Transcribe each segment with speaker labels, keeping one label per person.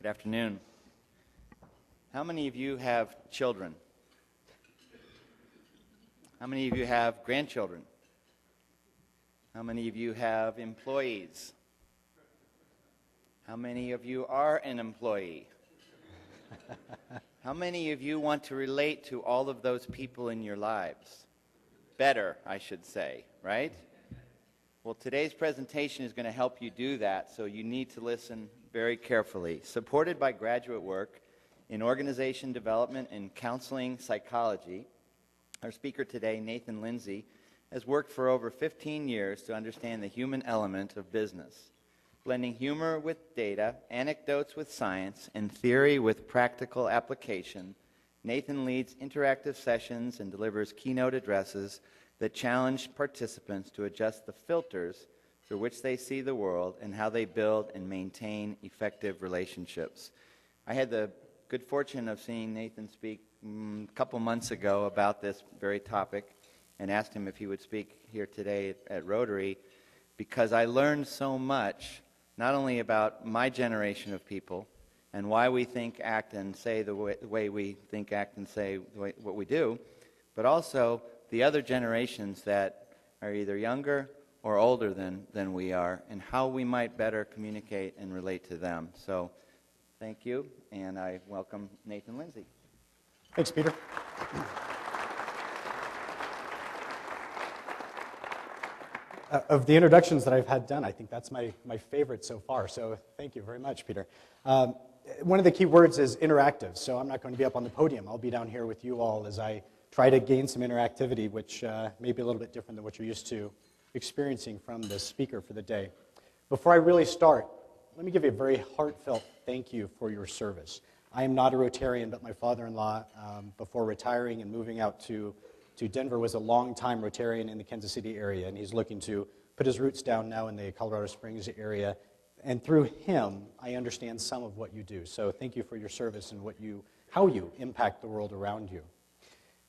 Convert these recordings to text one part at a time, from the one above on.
Speaker 1: Good afternoon. How many of you have children? How many of you have grandchildren? How many of you have employees? How many of you are an employee? How many of you want to relate to all of those people in your lives? Better, I should say, right? Well, today's presentation is going to help you do that, so you need to listen very carefully. Supported by graduate work in organization development and counseling psychology, our speaker today, Nathan Lindsay, has worked for over 15 years to understand the human element of business. Blending humor with data, anecdotes with science, and theory with practical application, Nathan leads interactive sessions and delivers keynote addresses that challenge participants to adjust the filters through which they see the world and how they build and maintain effective relationships. I had the good fortune of seeing Nathan speak a couple months ago about this very topic and asked him if he would speak here today at Rotary because I learned so much, not only about my generation of people and why we think, act, and say the way we think, act, and say what we do, but also the other generations that are either younger or older than we are, and how we might better communicate and relate to them. So, thank you, and I welcome Nathan Lindsay.
Speaker 2: Thanks, Peter. Of the introductions that I've had done, I think that's my favorite so far, so thank you very much, Peter. One of the key words is interactive, so I'm not going to be up on the podium. I'll be down here with you all as I try to gain some interactivity, which may be a little bit different than what you're used to experiencing from the speaker for the day. Before I really start, let me give you a very heartfelt thank you for your service. I am not a Rotarian, but my father-in-law, before retiring and moving out to Denver, was a long-time Rotarian in the Kansas City area, and he's looking to put his roots down now in the Colorado Springs area. And through him, I understand some of what you do. So thank you for your service and how you impact the world around you.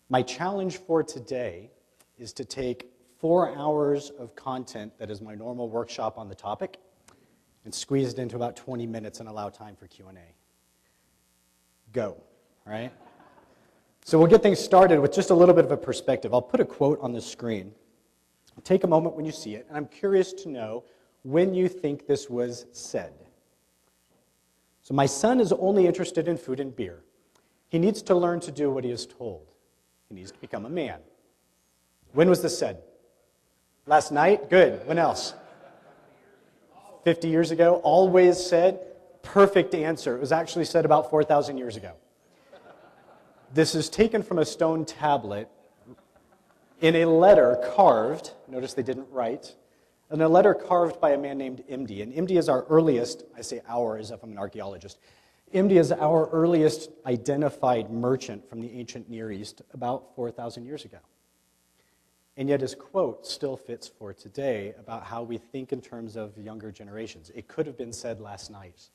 Speaker 2: My challenge for today is to take 4 hours of content that is my normal workshop on the topic and squeeze it into about 20 minutes and allow time for Q&A. Go, all right? So we'll get things started with just a little bit of a perspective. I'll put a quote on the screen. Take a moment when you see it, and I'm curious to know when you think this was said. So my son is only interested in food and beer. He needs to learn to do what he is told. He needs to become a man. When was this said? Last night? Good. When else? 50 years ago? Always said? Perfect answer. It was actually said about 4,000 years ago. This is taken from a stone tablet in a letter carved, notice they didn't write, in a letter carved by a man named Imdi. And Imdi is our earliest, I say our as if I'm an archaeologist, Imdi is our earliest identified merchant from the ancient Near East about 4,000 years ago. And yet his quote still fits for today about how we think in terms of younger generations. It could have been said last night.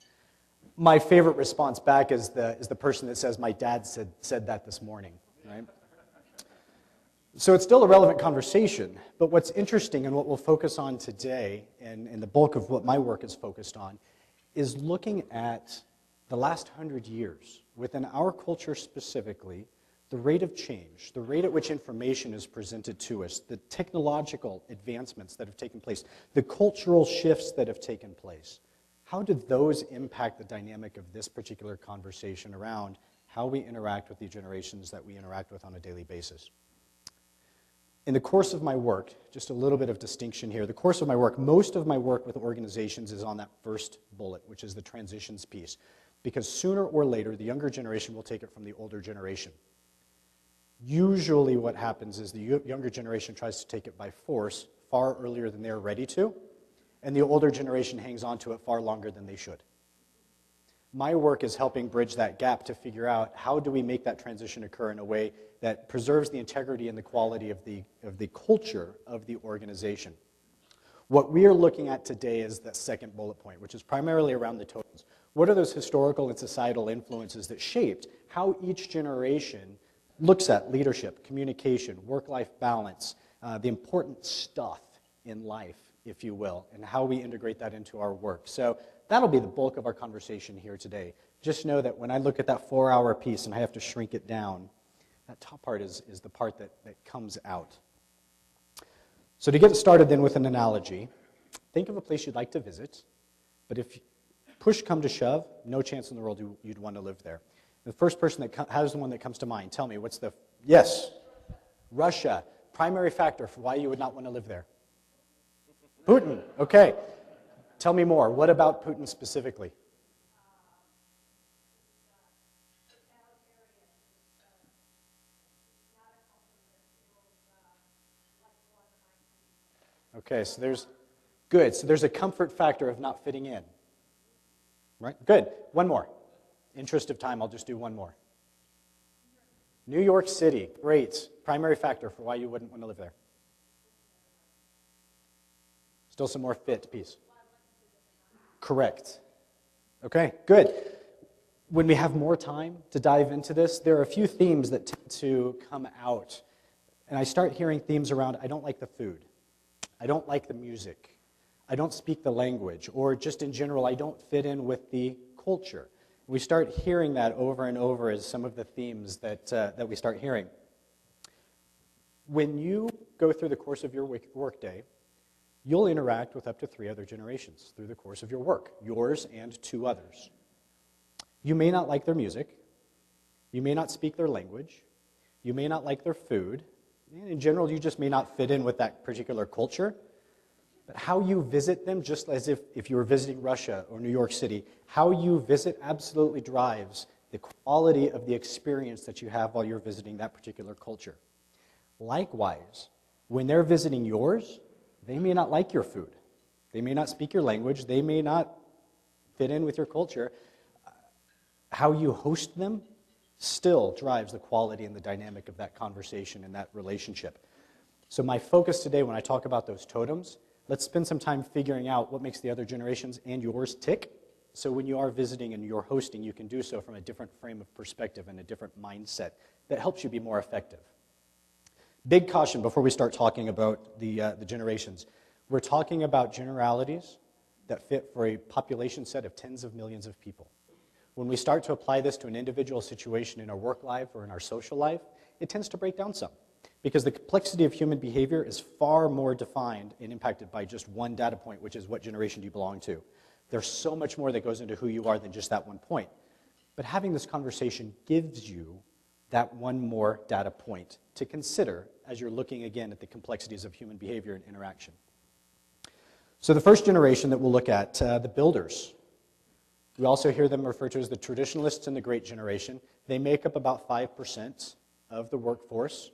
Speaker 2: My favorite response back is the person that says, my dad said that this morning, right? So it's still a relevant conversation, but what's interesting and what we'll focus on today, and the bulk of what my work is focused on, is looking at the last 100 years, within our culture specifically, the rate of change, the rate at which information is presented to us, the technological advancements that have taken place, the cultural shifts that have taken place. How did those impact the dynamic of this particular conversation around how we interact with the generations that we interact with on a daily basis? In the course of my work, just a little bit of distinction here, the course of my work, most of my work with organizations is on that first bullet, which is the transitions piece, because sooner or later, the younger generation will take it from the older generation. Usually what happens is the younger generation tries to take it by force far earlier than they're ready to, and the older generation hangs on to it far longer than they should. My work is helping bridge that gap to figure out how do we make that transition occur in a way that preserves the integrity and the quality of the culture of the organization. What we are looking at today is that second bullet point, which is primarily around the totems. What are those historical and societal influences that shaped how each generation looks at leadership, communication, work-life balance, the important stuff in life, if you will, and how we integrate that into our work. So that'll be the bulk of our conversation here today. Just know that when I look at that 4-hour piece and I have to shrink it down, that top part is the part that comes out. So to get started then with an analogy, think of a place you'd like to visit, but if push come to shove, no chance in the world you'd want to live there. The first person that has the one that comes to mind, tell me, what's the, yes, Russia. Primary factor for why you would not want to live there. Putin, okay. Tell me more. What about Putin specifically? Okay, so there's a comfort factor of not fitting in. Right? Good. One more. Interest of time, I'll just do one more. New York City, great. Primary factor for why you wouldn't want to live there. Still some more fit piece. Correct. Okay, good. When we have more time to dive into this, there are a few themes that tend to come out. And I start hearing themes around, I don't like the food. I don't like the music. I don't speak the language. Or just in general, I don't fit in with the culture. We start hearing that over and over as some of the themes that we start hearing. When you go through the course of your workday, you'll interact with up to 3 other generations through the course of your work, yours and 2 others. You may not like their music. You may not speak their language. You may not like their food. In general, you just may not fit in with that particular culture. But how you visit them, just as if you were visiting Russia or New York City, how you visit absolutely drives the quality of the experience that you have while you're visiting that particular culture. Likewise, when they're visiting yours, they may not like your food. They may not speak your language. They may not fit in with your culture. How you host them still drives the quality and the dynamic of that conversation and that relationship. So my focus today when I talk about those totems, let's spend some time figuring out what makes the other generations and yours tick. So when you are visiting and you're hosting, you can do so from a different frame of perspective and a different mindset that helps you be more effective. Big caution before we start talking about the generations. We're talking about generalities that fit for a population set of tens of millions of people. When we start to apply this to an individual situation in our work life or in our social life, it tends to break down some. Because the complexity of human behavior is far more defined and impacted by just one data point, which is what generation do you belong to. There's so much more that goes into who you are than just that one point. But having this conversation gives you that one more data point to consider as you're looking again at the complexities of human behavior and interaction. So the first generation that we'll look at, the builders. We also hear them referred to as the traditionalists and the great generation. They make up about 5% of the workforce.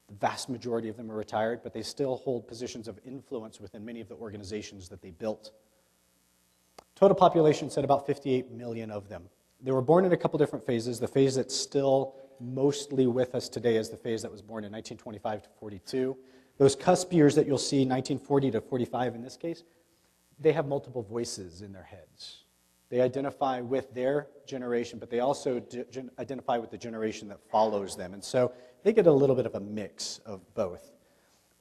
Speaker 2: The vast majority of them are retired, but they still hold positions of influence within many of the organizations that they built. Total population said about 58 million of them. They were born in a couple different phases. The phase that's still mostly with us today is the phase that was born in 1925 to 42. Those cusp years that you'll see, 1940 to 45 in this case, they have multiple voices in their heads. They identify with their generation, but they also identify with the generation that follows them. And so they get a little bit of a mix of both.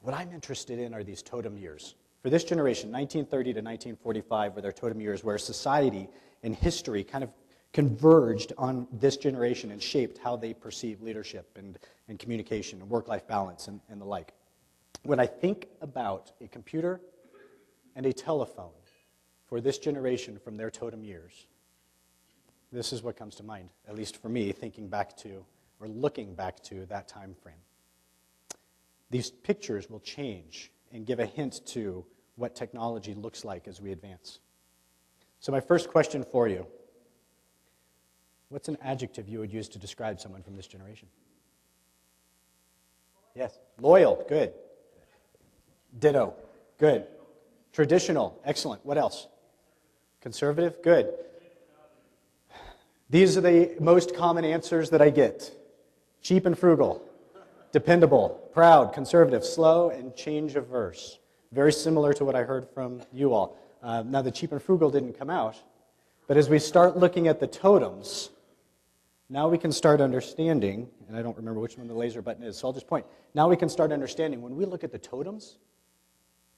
Speaker 2: What I'm interested in are these totem years. For this generation, 1930 to 1945 were their totem years, where society and history kind of converged on this generation and shaped how they perceive leadership and communication and work-life balance and the like. When I think about a computer and a telephone for this generation from their totem years, this is what comes to mind, at least for me, thinking back to or looking back to that time frame. These pictures will change and give a hint to what technology looks like as we advance. So my first question for you, what's an adjective you would use to describe someone from this generation? Yes, loyal, good. Ditto, good. Traditional, excellent. What else? Conservative, good. These are the most common answers that I get. Cheap and frugal, dependable, proud, conservative, slow, and change averse. Very similar to what I heard from you all. Now the cheap and frugal didn't come out, but as we start looking at the totems, now we can start understanding, and I don't remember which one the laser button is, so I'll just point. Now we can start understanding, when we look at the totems,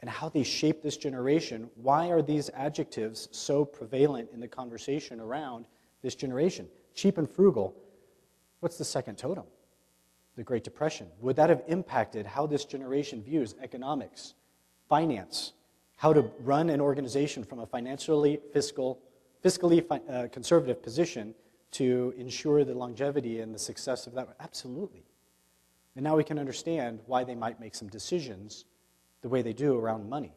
Speaker 2: and how they shape this generation. Why are these adjectives so prevalent in the conversation around this generation? Cheap and frugal. What's the second totem? The Great Depression. Would that have impacted how this generation views economics, finance, how to run an organization from a fiscally conservative position to ensure the longevity and the success of that? Absolutely. And now we can understand why they might make some decisions the way they do around money.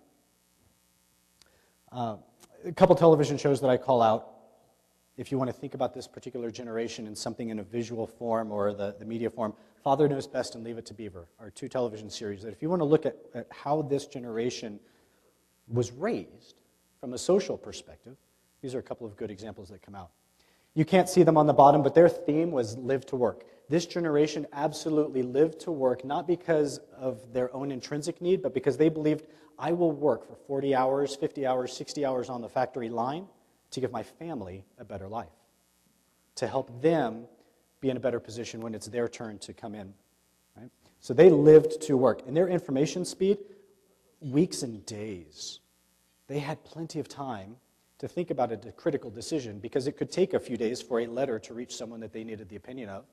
Speaker 2: A couple television shows that I call out, if you want to think about this particular generation in something in a visual form or the media form. Father Knows Best and Leave It to Beaver are two television series that if you want to look at how this generation was raised from a social perspective, these are a couple of good examples that come out. You can't see them on the bottom, but their theme was live to work. This generation absolutely lived to work, not because of their own intrinsic need, but because they believed, I will work for 40 hours, 50 hours, 60 hours on the factory line to give my family a better life, to help them be in a better position when it's their turn to come in. Right? So they lived to work. And their information speed, weeks and days. They had plenty of time to think about a critical decision because it could take a few days for a letter to reach someone that they needed the opinion of,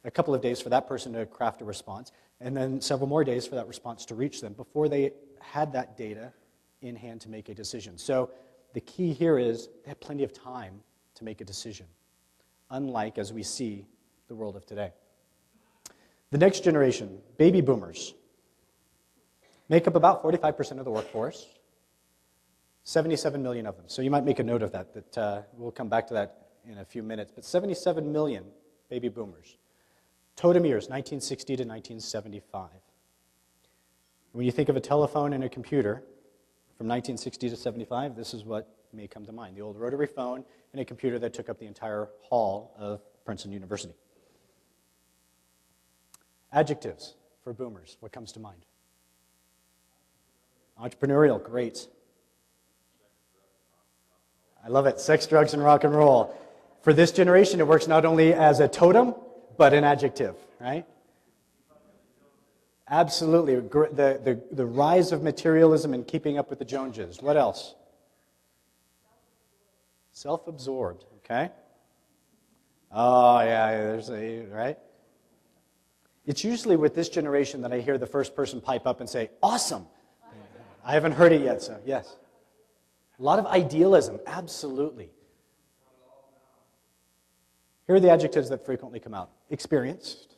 Speaker 2: a couple of days for that person to craft a response, and then several more days for that response to reach them before they had that data in hand to make a decision. So the key here is they had plenty of time to make a decision, unlike as we see the world of today. The next generation, baby boomers, make up about 45% of the workforce, 77 million of them. So you might make a note of that we'll come back to that in a few minutes. But 77 million baby boomers. Totem years, 1960 to 1975. When you think of a telephone and a computer from 1960 to 75, this is what may come to mind. The old rotary phone and a computer that took up the entire hall of Princeton University. Adjectives for boomers. What comes to mind? Entrepreneurial, great. I love it. Sex, drugs, and rock and roll. For this generation, it works not only as a totem, but an adjective, right? Absolutely. The rise of materialism and keeping up with the Joneses. What else? Self-absorbed, okay? Oh, yeah, there's right? It's usually with this generation that I hear the first person pipe up and say, awesome. I haven't heard it yet, so yes. A lot of idealism, absolutely. Here are the adjectives that frequently come out. Experienced.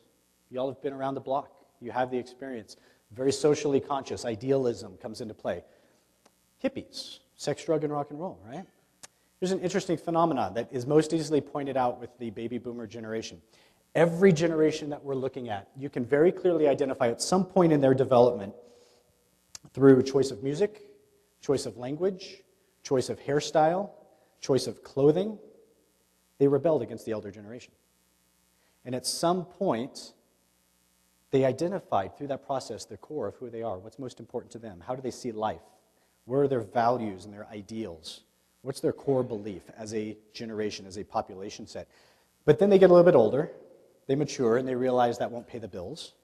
Speaker 2: You all have been around the block. You have the experience. Very socially conscious. Idealism comes into play. Hippies. Sex, drug, and rock and roll, right? Here's an interesting phenomenon that is most easily pointed out with the baby boomer generation. Every generation that we're looking at, you can very clearly identify at some point in their development through choice of music, choice of language, choice of hairstyle, choice of clothing. They rebelled against the elder generation. And at some point, they identified through that process the core of who they are, what's most important to them, how do they see life, where are their values and their ideals, what's their core belief as a generation, as a population set. But then they get a little bit older, they mature, and they realize that won't pay the bills.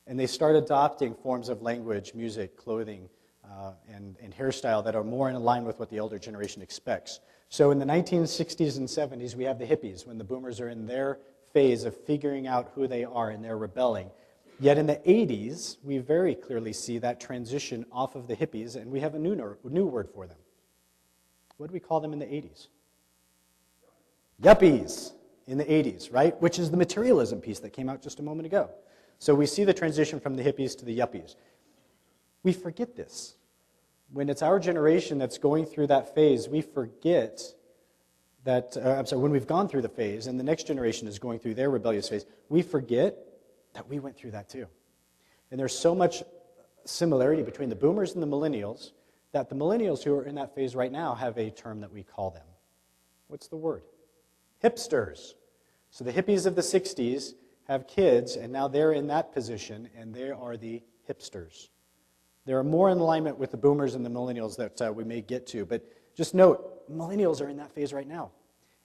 Speaker 2: And they start adopting forms of language, music, clothing, and hairstyle that are more in line with what the elder generation expects. So in the 1960s and 70s, we have the hippies, when the boomers are in their phase of figuring out who they are and they're rebelling. Yet in the 80s, we very clearly see that transition off of the hippies, and we have a new word for them. What do we call them in the 80s? Yuppies in the 80s, right? Which is the materialism piece that came out just a moment ago. So we see the transition from the hippies to the yuppies. We forget this. When it's our generation that's going through that phase, we forget that, when we've gone through the phase and the next generation is going through their rebellious phase, we forget that we went through that too. And there's so much similarity between the boomers and the millennials that the millennials who are in that phase right now have a term that we call them. What's the word? Hipsters. So the hippies of the 60s have kids, and now they're in that position, and they are the hipsters. They're more in alignment with the boomers and the millennials that we may get to. But just note, millennials are in that phase right now.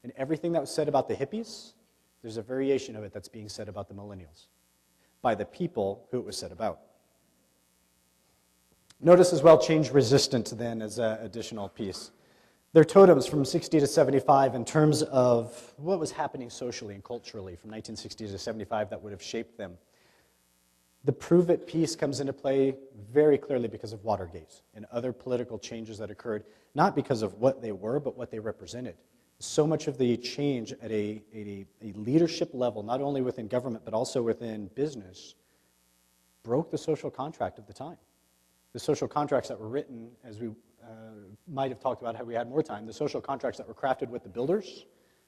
Speaker 2: And everything that was said about the hippies, there's a variation of it that's being said about the millennials by the people who it was said about. Notice as well change resistant then as an additional piece. Their totems from 60 to 75 in terms of what was happening socially and culturally from 1960 to 75 that would have shaped them. The prove it piece comes into play very clearly because of Watergate and other political changes that occurred, not because of what they were, but what they represented. So much of the change at a leadership level, not only within government, but also within business, broke the social contract of the time. The social contracts that were written, as we might have talked about had we had more time, the social contracts that were crafted with the builders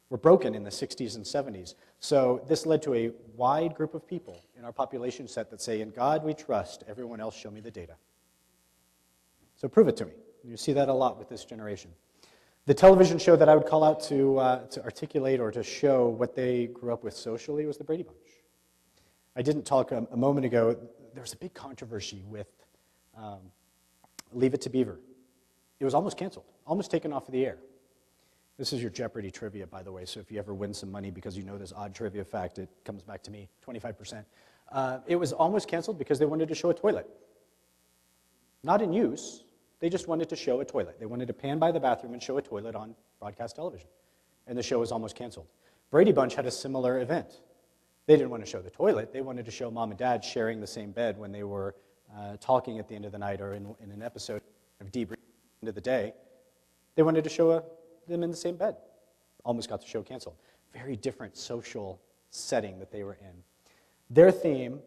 Speaker 2: were broken in the 60s and 70s. So this led to a wide group of people in our population set that say, in God we trust, everyone else show me the data. So prove it to me. You see that a lot with this generation. The television show that I would call out to articulate or to show what they grew up with socially was the Brady Bunch. I didn't talk a moment ago, there was a big controversy with Leave It to Beaver. It was almost canceled, almost taken off of the air. This is your Jeopardy trivia, by the way, so if you ever win some money because you know this odd trivia fact, it comes back to me, 25%. It was almost canceled because they wanted to show a toilet. Not in use, they just wanted to show a toilet. They wanted to pan by the bathroom and show a toilet on broadcast television. And the show was almost canceled. Brady Bunch had a similar event. They didn't want to show the toilet, they wanted to show mom and dad sharing the same bed when they were talking at the end of the night or in an episode of debrief end of the day. They wanted to show them in the same bed. Almost got the show canceled. Very different social setting that they were in. Their theme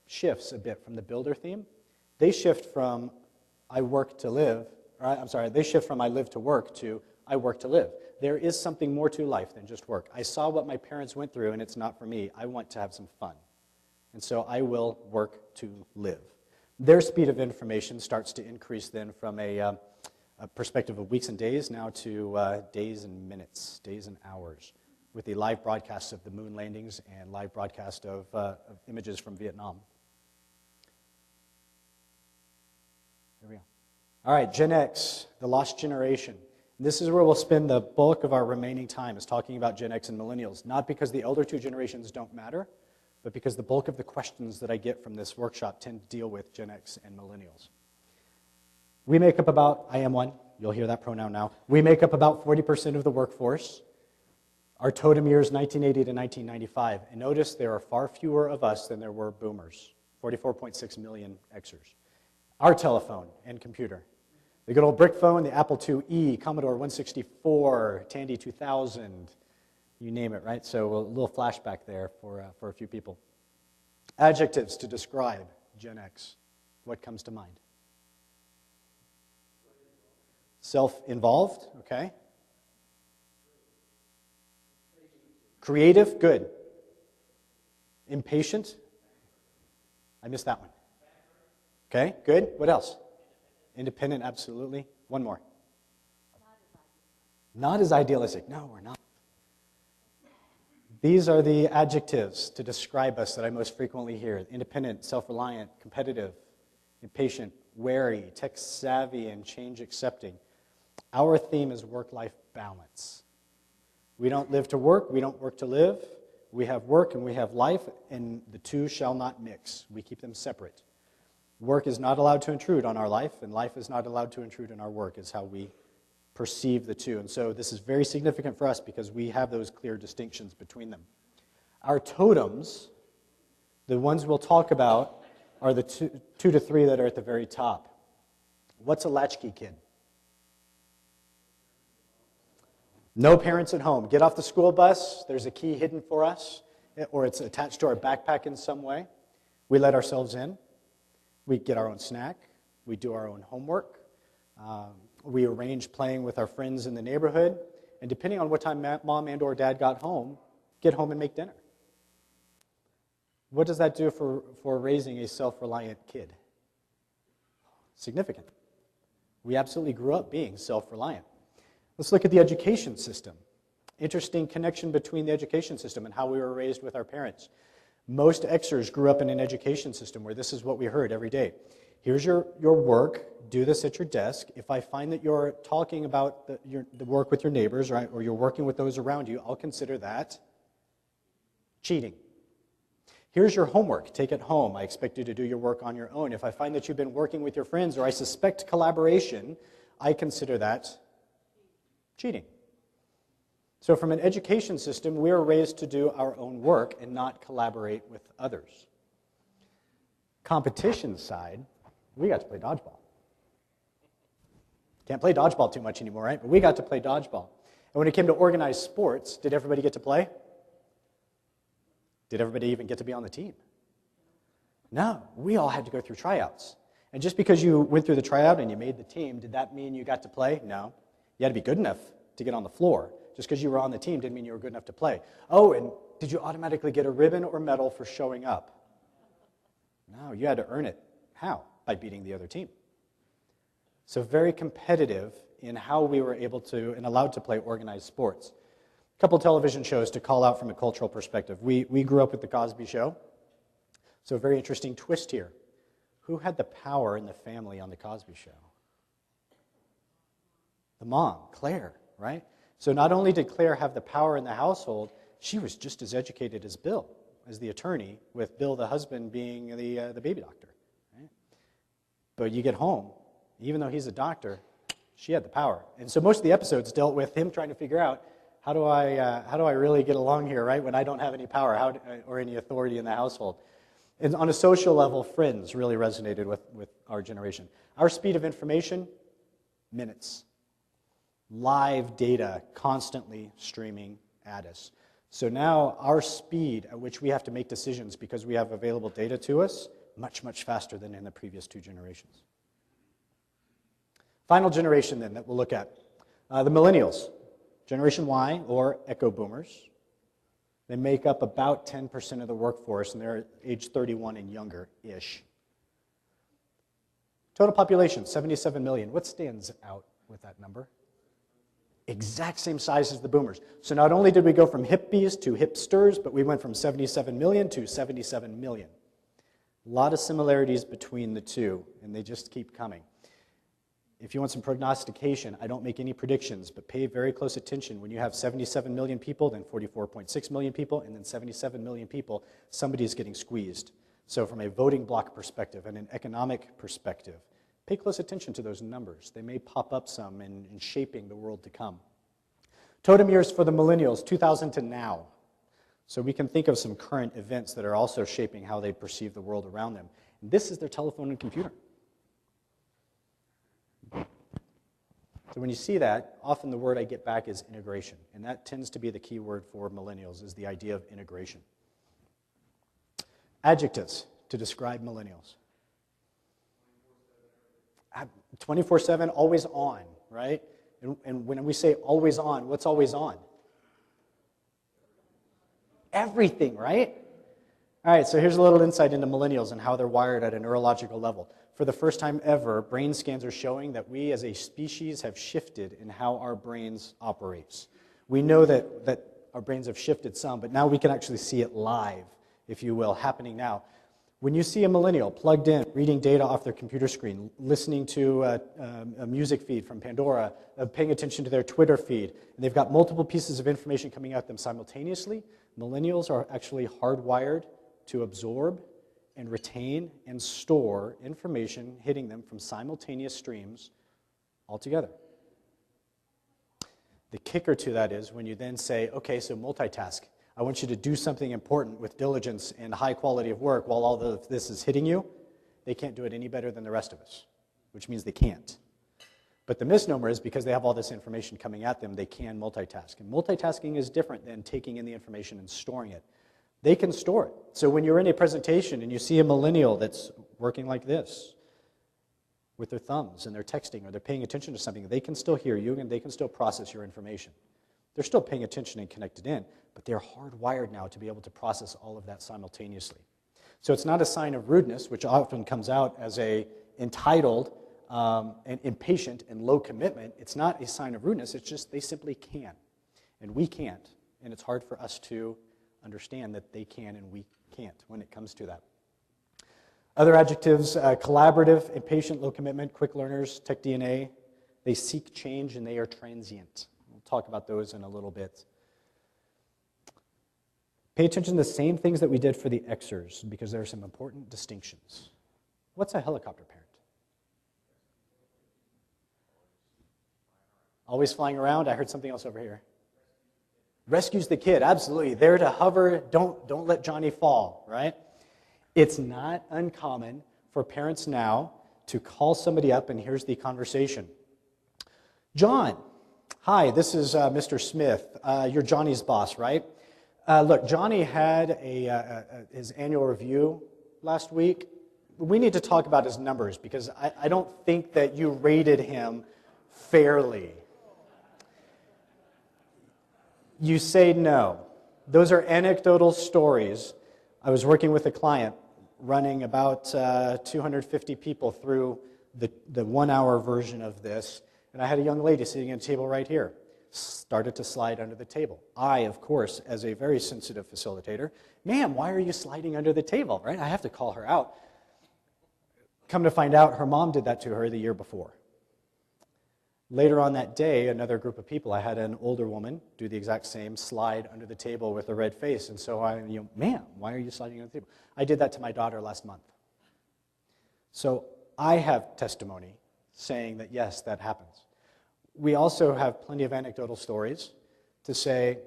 Speaker 2: shifts a bit from the builder theme. They shift from I work to live, they shift from I live to work to I work to live. There is something more to life than just work. I saw what my parents went through and it's not for me. I want to have some fun. And so I will work to live. Their speed of information starts to increase then from a perspective of weeks and days now to days and minutes, days and hours, with the live broadcasts of the moon landings and live broadcast of images from Vietnam. There we go. All right, Gen X, the lost generation. This is where we'll spend the bulk of our remaining time, is talking about Gen X and millennials, not because the elder two generations don't matter, but because the bulk of the questions that I get from this workshop tend to deal with Gen X and millennials. We make up about, I am one, you'll hear that pronoun now. We make up about 40% of the workforce. Our totem year is 1980 to 1995. And notice there are far fewer of us than there were boomers, 44.6 million Xers. Our telephone and computer. The good old brick phone, the Apple IIe, Commodore 164, Tandy 2000, you name it, right? So a little flashback there for a few people. Adjectives to describe Gen X. What comes to mind? Self-involved, okay. Creative, good. Impatient, I missed that one. Okay, good. What else? Independent, absolutely. One more. Not as idealistic. No, we're not. These are the adjectives to describe us that I most frequently hear. Independent, self-reliant, competitive, impatient, wary, tech-savvy, and change-accepting. Our theme is work-life balance. We don't live to work, we don't work to live. We have work and we have life, and the two shall not mix. We keep them separate. Work is not allowed to intrude on our life, and life is not allowed to intrude on our work, is how we perceive the two. And so this is very significant for us because we have those clear distinctions between them. Our totems, the ones we'll talk about, are the two to three that are at the very top. What's a latchkey kid? No parents at home. Get off the school bus, there's a key hidden for us, or it's attached to our backpack in some way. We let ourselves in. We get our own snack. We do our own homework. We arrange playing with our friends in the neighborhood. And depending on what time mom and or dad got home, get home and make dinner. What does that do for raising a self-reliant kid? Significant. We absolutely grew up being self-reliant. Let's look at the education system. Interesting connection between the education system and how we were raised with our parents. Most Xers grew up in an education system where this is what we heard every day. Here's your work. Do this at your desk. If I find that you're talking about the work with your neighbors, right, or you're working with those around you, I'll consider that cheating. Here's your homework. Take it home. I expect you to do your work on your own. If I find that you've been working with your friends or I suspect collaboration, I consider that cheating. So from an education system, we are raised to do our own work and not collaborate with others. Competition side, we got to play dodgeball. Can't play dodgeball too much anymore, right? But we got to play dodgeball. And when it came to organized sports, did everybody get to play? Did everybody even get to be on the team? No, we all had to go through tryouts. And just because you went through the tryout and you made the team, did that mean you got to play? No. You had to be good enough to get on the floor. Just because you were on the team didn't mean you were good enough to play. Oh, and did you automatically get a ribbon or medal for showing up? No, you had to earn it. How? By beating the other team. So very competitive in how we were able to and allowed to play organized sports. A couple television shows to call out from a cultural perspective. We grew up with The Cosby Show. So a very interesting twist here. Who had the power in the family on The Cosby Show? The mom, Claire, right? So not only did Claire have the power in the household, she was just as educated as Bill, as the attorney, with Bill, the husband, being the baby doctor. Right? But you get home, even though he's a doctor, she had the power. And so most of the episodes dealt with him trying to figure out, how do I really get along here, right, when I don't have any power or any authority in the household? And on a social level, Friends really resonated with our generation. Our speed of information, minutes. Live data constantly streaming at us. So now our speed at which we have to make decisions because we have available data to us, much, much faster than in the previous two generations. Final generation then that we'll look at, the millennials, Generation Y or Echo Boomers. They make up about 10% of the workforce, and they're age 31 and younger-ish. Total population, 77 million. What stands out with that number? Exact same size as the boomers. So not only did we go from hippies to hipsters, but we went from 77 million to 77 million. A lot of similarities between the two, and they just keep coming. If you want some prognostication, I don't make any predictions, but pay very close attention. When you have 77 million people, then 44.6 million people, and then 77 million people, somebody is getting squeezed. So from a voting bloc perspective and an economic perspective, pay close attention to those numbers. They may pop up some in shaping the world to come. Totem years for the millennials, 2000 to now. So we can think of some current events that are also shaping how they perceive the world around them. And this is their telephone and computer. So when you see that, often the word I get back is integration. And that tends to be the key word for millennials, is the idea of integration. Adjectives to describe millennials. 24/7, always on, right? And when we say always on, what's always on? Everything, right? All right, so here's a little insight into millennials and how they're wired at a neurological level. For the first time ever, brain scans are showing that we as a species have shifted in how our brains operates. We know that our brains have shifted some, but now we can actually see it live, if you will, happening now. When you see a millennial plugged in, reading data off their computer screen, listening to a music feed from Pandora, paying attention to their Twitter feed, and they've got multiple pieces of information coming at them simultaneously, millennials are actually hardwired to absorb and retain and store information hitting them from simultaneous streams altogether. The kicker to that is when you then say, okay, so multitask. I want you to do something important with diligence and high quality of work while all of this is hitting you. They can't do it any better than the rest of us, which means they can't. But the misnomer is because they have all this information coming at them, they can multitask. And multitasking is different than taking in the information and storing it. They can store it. So when you're in a presentation and you see a millennial that's working like this with their thumbs and they're texting or they're paying attention to something, they can still hear you and they can still process your information. They're still paying attention and connected in, but they're hardwired now to be able to process all of that simultaneously. So it's not a sign of rudeness, which often comes out as a entitled and impatient and low commitment. It's not a sign of rudeness, it's just they simply can. And we can't. And it's hard for us to understand that they can and we can't when it comes to that. Other adjectives, collaborative, impatient, low commitment, quick learners, tech DNA. They seek change and they are transient. We'll talk about those in a little bit. Pay attention to the same things that we did for the Xers, because there are some important distinctions. What's a helicopter parent? Always flying around. I heard something else over here. Rescues the kid, absolutely. There to hover, don't let Johnny fall, right? It's not uncommon for parents now to call somebody up, and here's the conversation. John, hi, this is Mr. Smith. You're Johnny's boss, right? Look, Johnny had his annual review last week. We need to talk about his numbers because I don't think that you rated him fairly. You say no. Those are anecdotal stories. I was working with a client running about 250 people through the 1-hour version of this, and I had a young lady sitting at a table right here. Started to slide under the table. I, of course, as a very sensitive facilitator, ma'am, why are you sliding under the table, right? I have to call her out. Come to find out, her mom did that to her the year before. Later on that day, another group of people, I had an older woman do the exact same, slide under the table with a red face. And so ma'am, why are you sliding under the table? I did that to my daughter last month. So I have testimony saying that, yes, that happens. We also have plenty of anecdotal stories to say,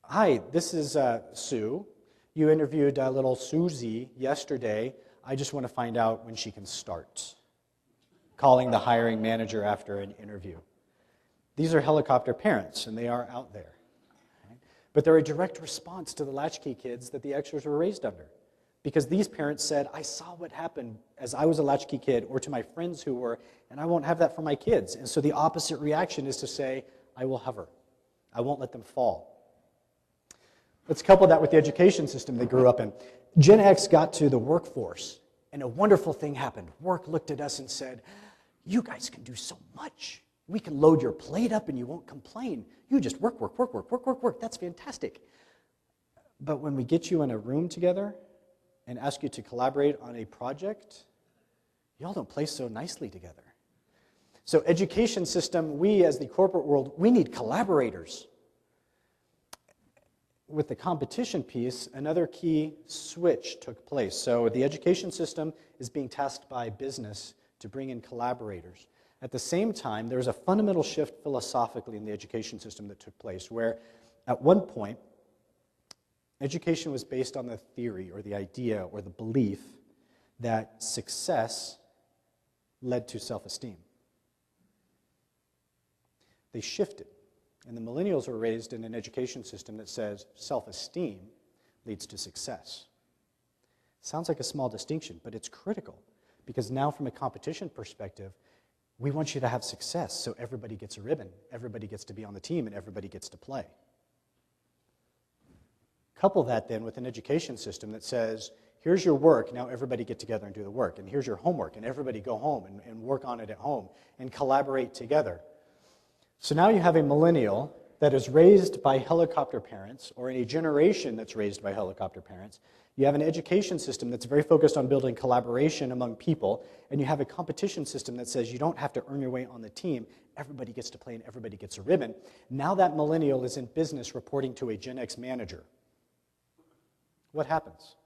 Speaker 2: hi, this is Sue. You interviewed little Susie yesterday. I just want to find out when she can start. Calling the hiring manager after an interview. These are helicopter parents, and they are out there. Right? But they're a direct response to the latchkey kids that the Xers were raised under. Because these parents said, I saw what happened as I was a latchkey kid, or to my friends who were, and I won't have that for my kids. And so the opposite reaction is to say, I will hover. I won't let them fall. Let's couple that with the education system they grew up in. Gen X got to the workforce, and a wonderful thing happened. Work looked at us and said, you guys can do so much. We can load your plate up and you won't complain. You just work. That's fantastic. But when we get you in a room together and ask you to collaborate on a project, y'all don't play so nicely together. So education system, we as the corporate world, we need collaborators. With the competition piece, another key switch took place. So the education system is being tasked by business to bring in collaborators. At the same time, there's a fundamental shift philosophically in the education system that took place, where at one point, education was based on the theory or the idea or the belief that success led to self-esteem. They shifted, and the millennials were raised in an education system that says self-esteem leads to success. Sounds like a small distinction, but it's critical. Because now from a competition perspective, we want you to have success so everybody gets a ribbon, everybody gets to be on the team, and everybody gets to play. Couple that then with an education system that says, here's your work, now everybody get together and do the work, and here's your homework, and everybody go home and work on it at home and collaborate together. So now you have a millennial that is raised by helicopter parents, or in a generation that's raised by helicopter parents. You have an education system that's very focused on building collaboration among people, and you have a competition system that says you don't have to earn your way on the team. Everybody gets to play and everybody gets a ribbon. Now that millennial is in business reporting to a Gen X manager. What happens?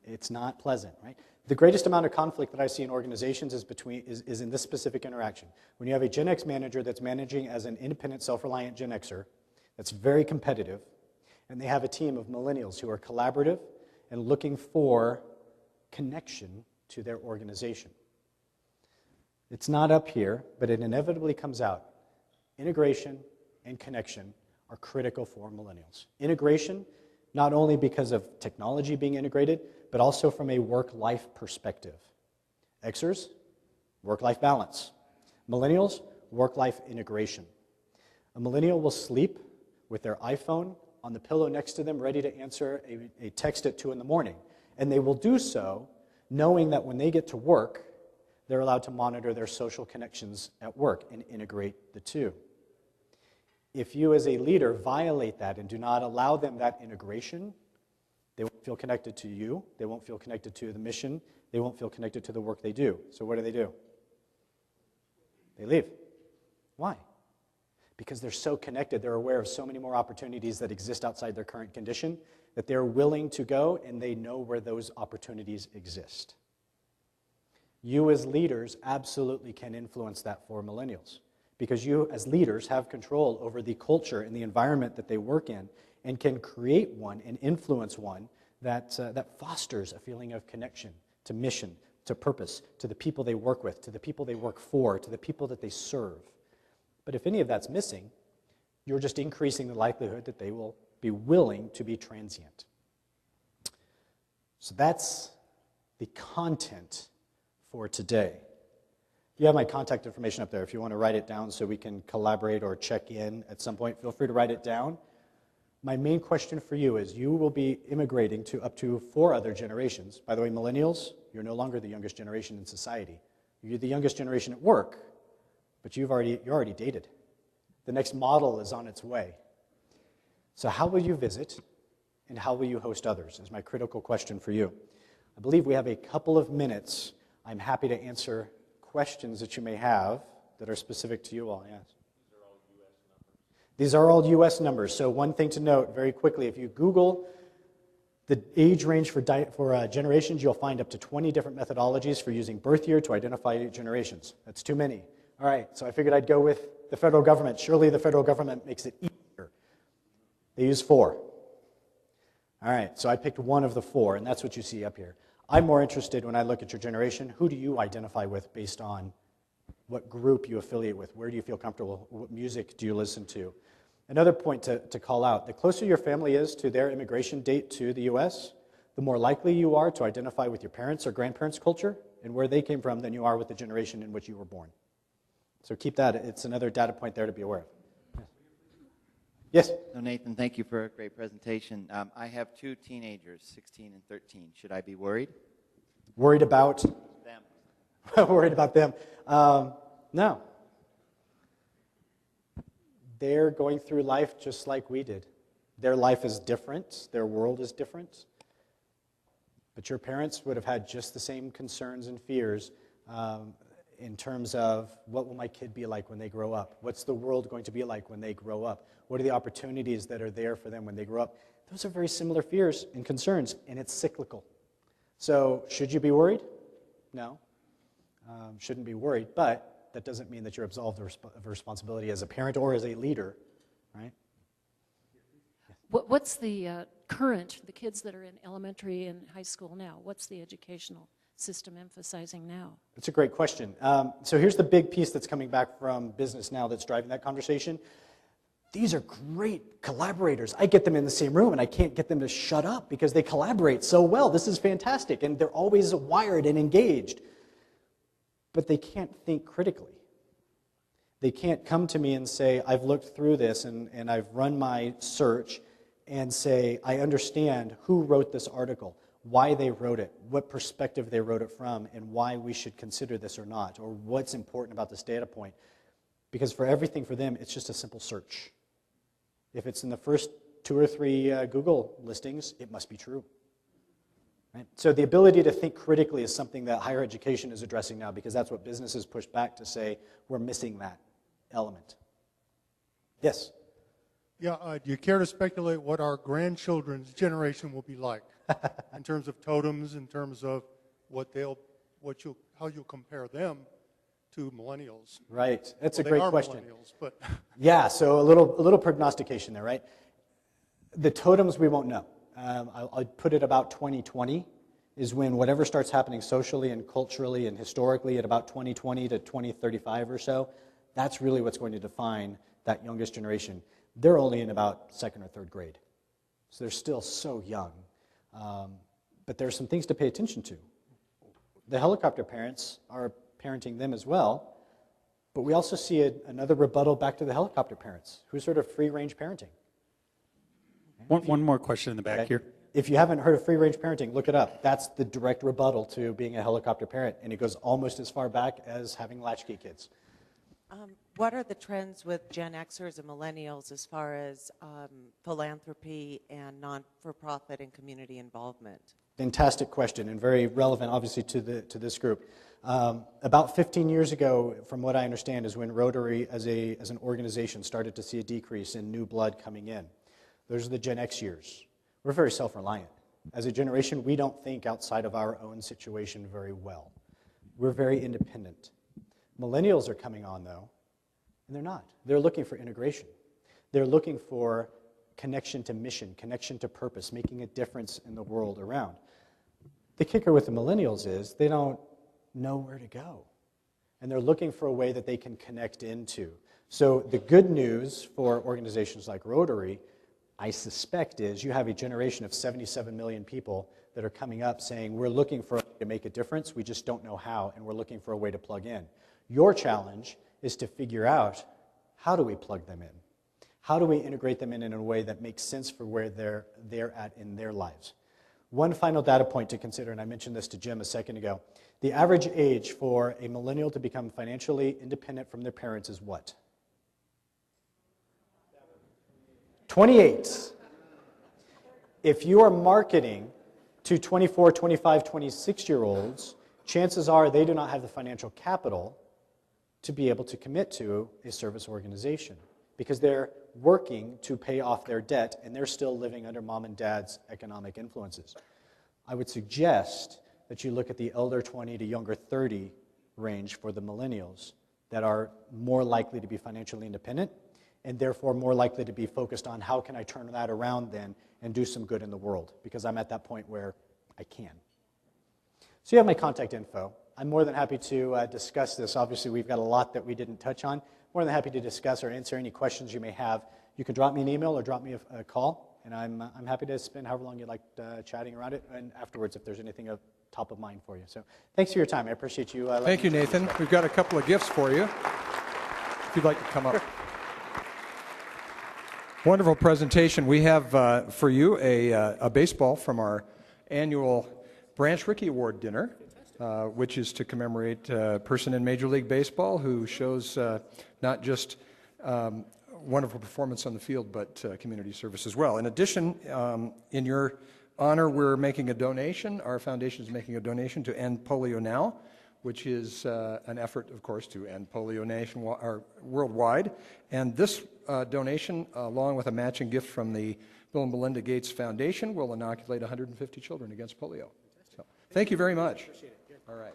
Speaker 2: It's not pleasant, right? The greatest amount of conflict that I see in organizations is in this specific interaction. When you have a Gen X manager that's managing as an independent, self-reliant Gen Xer, that's very competitive, and they have a team of millennials who are collaborative and looking for connection to their organization. It's not up here, but it inevitably comes out. Integration and connection are critical for millennials. Integration, not only because of technology being integrated, but also from a work-life perspective. Xers, work-life balance. Millennials, work-life integration. A millennial will sleep with their iPhone on the pillow next to them, ready to answer a text at 2 in the morning. And they will do so knowing that when they get to work, they're allowed to monitor their social connections at work and integrate the two. If you as a leader violate that and do not allow them that integration, they won't feel connected to you, they won't feel connected to the mission, they won't feel connected to the work they do. So what do? They leave. Why? because they're so connected, they're aware of so many more opportunities that exist outside their current condition, that they're willing to go and they know where those opportunities exist. You as leaders absolutely can influence that for millennials, because you as leaders have control over the culture and the environment that they work in and can create one and influence one that fosters a feeling of connection to mission, to purpose, to the people they work with, to the people they work for, to the people that they serve. But if any of that's missing, you're just increasing the likelihood that they will be willing to be transient. So that's the content for today. You have my contact information up there. If you want to write it down so we can collaborate or check in at some point, feel free to write it down. My main question for you is, you will be immigrating to up to 4 other generations. By the way, millennials, you're no longer the youngest generation in society. You're the youngest generation at work, but you're already dated. The next model is on its way. So how will you visit and how will you host others is my critical question for you. I believe we have a couple of minutes. I'm happy to answer questions that you may have that are specific to you all. Yes. These are all U.S. numbers. So one thing to note very quickly, if you Google the age range for generations, you'll find up to 20 different methodologies for using birth year to identify generations. That's too many. All right, so I figured I'd go with the federal government. Surely the federal government makes it easier. They use 4. All right, so I picked one of the 4, and that's what you see up here. I'm more interested when I look at your generation, who do you identify with based on what group you affiliate with? Where do you feel comfortable? What music do you listen to? Another point to call out, the closer your family is to their immigration date to the U.S., the more likely you are to identify with your parents' or grandparents' culture and where they came from than you are with the generation in which you were born. So keep that. It's another data point there to be aware of. Yes?
Speaker 1: So Nathan, thank you for a great presentation. I have 2 teenagers, 16 and 13. Should I be worried?
Speaker 2: Worried about?
Speaker 1: Them.
Speaker 2: Worried about them. No. They're going through life just like we did. Their life is different. Their world is different. But your parents would have had just the same concerns and fears in terms of, what will my kid be like when they grow up? What's the world going to be like when they grow up? What are the opportunities that are there for them when they grow up? Those are very similar fears and concerns, and it's cyclical. So should you be worried? No. Shouldn't be worried, but that doesn't mean that you're absolved of responsibility as a parent or as a leader, right?
Speaker 3: What's the the kids that are in elementary and high school now, what's the educational system emphasizing now?
Speaker 2: That's a great question. So here's the big piece that's coming back from business now that's driving that conversation. These are great collaborators. I get them in the same room and I can't get them to shut up because they collaborate so well. This is fantastic. And they're always wired and engaged. But they can't think critically. They can't come to me and say, I've looked through this and I've run my search and say, I understand who wrote this article, why they wrote it, what perspective they wrote it from, and why we should consider this or not, or what's important about this data point. Because for everything for them, it's just a simple search. If it's in the first 2 or 3 Google listings, it must be true. Right? So the ability to think critically is something that higher education is addressing now, because that's what businesses push back to say, we're missing that element. Yes?
Speaker 4: Yeah, do you care to speculate what our grandchildren's generation will be like in terms of totems, in terms of how you'll compare them to millennials?
Speaker 2: Right, that's
Speaker 4: well,
Speaker 2: a great
Speaker 4: they are
Speaker 2: question.
Speaker 4: Millennials, but
Speaker 2: yeah, so a little prognostication there, right? The totems we won't know. I'll put it about 2020 is when whatever starts happening socially and culturally and historically at about 2020 to 2035 or so, that's really what's going to define that youngest generation. They're only in about 2nd or 3rd grade. So they're still so young. But there's some things to pay attention to. The helicopter parents are parenting them as well, but we also see another rebuttal back to the helicopter parents, who's sort of free-range parenting.
Speaker 5: One more question in the back here.
Speaker 2: If you haven't heard of free-range parenting, look it up. That's the direct rebuttal to being a helicopter parent, and it goes almost as far back as having latchkey kids.
Speaker 6: What are the trends with Gen Xers and millennials as far as philanthropy and non-for-profit and community involvement?
Speaker 2: Fantastic question, and very relevant, obviously, to this group. About 15 years ago, from what I understand, is when Rotary, as an organization, started to see a decrease in new blood coming in. Those are the Gen X years. We're very self-reliant. As a generation, we don't think outside of our own situation very well. We're very independent. Millennials are coming on, though, and they're not. They're looking for integration. They're looking for connection to mission, connection to purpose, making a difference in the world around. The kicker with the millennials is they don't know where to go, and they're looking for a way that they can connect into. So the good news for organizations like Rotary, I suspect, is you have a generation of 77 million people that are coming up saying, we're looking for a way to make a difference, we just don't know how, and we're looking for a way to plug in. Your challenge is to figure out, how do we plug them in? How do we integrate them in a way that makes sense for where they're at in their lives? One final data point to consider, and I mentioned this to Jim a second ago. The average age for a millennial to become financially independent from their parents is what? 28. If you are marketing to 24, 25, 26-year-olds, chances are they do not have the financial capital to be able to commit to a service organization because they're working to pay off their debt and they're still living under mom and dad's economic influences. I would suggest that you look at the elder 20 to younger 30 range for the millennials that are more likely to be financially independent and therefore more likely to be focused on how can I turn that around then and do some good in the world, because I'm at that point where I can. So you have my contact info. I'm more than happy to discuss this. Obviously, we've got a lot that we didn't touch on. More than happy to discuss or answer any questions you may have. You can drop me an email or drop me a call, and I'm happy to spend however long you like chatting around it, and afterwards if there's anything top of mind for you. So thanks for your time. I appreciate you.
Speaker 7: Thank you, Nathan. We've got a couple of gifts for you, if you'd like to come up. Sure. Wonderful presentation. We have for you a baseball from our annual Branch Rickey Award dinner, which is to commemorate a person in Major League Baseball who shows not just wonderful performance on the field, but community service as well. In addition, in your honor, we're making a donation. Our foundation is making a donation to End Polio Now, which is an effort, of course, to end polio worldwide. And this donation, along with a matching gift from the Bill and Melinda Gates Foundation, will inoculate 150 children against polio. So, thank you very much.
Speaker 2: Appreciate it. Good.
Speaker 7: All right.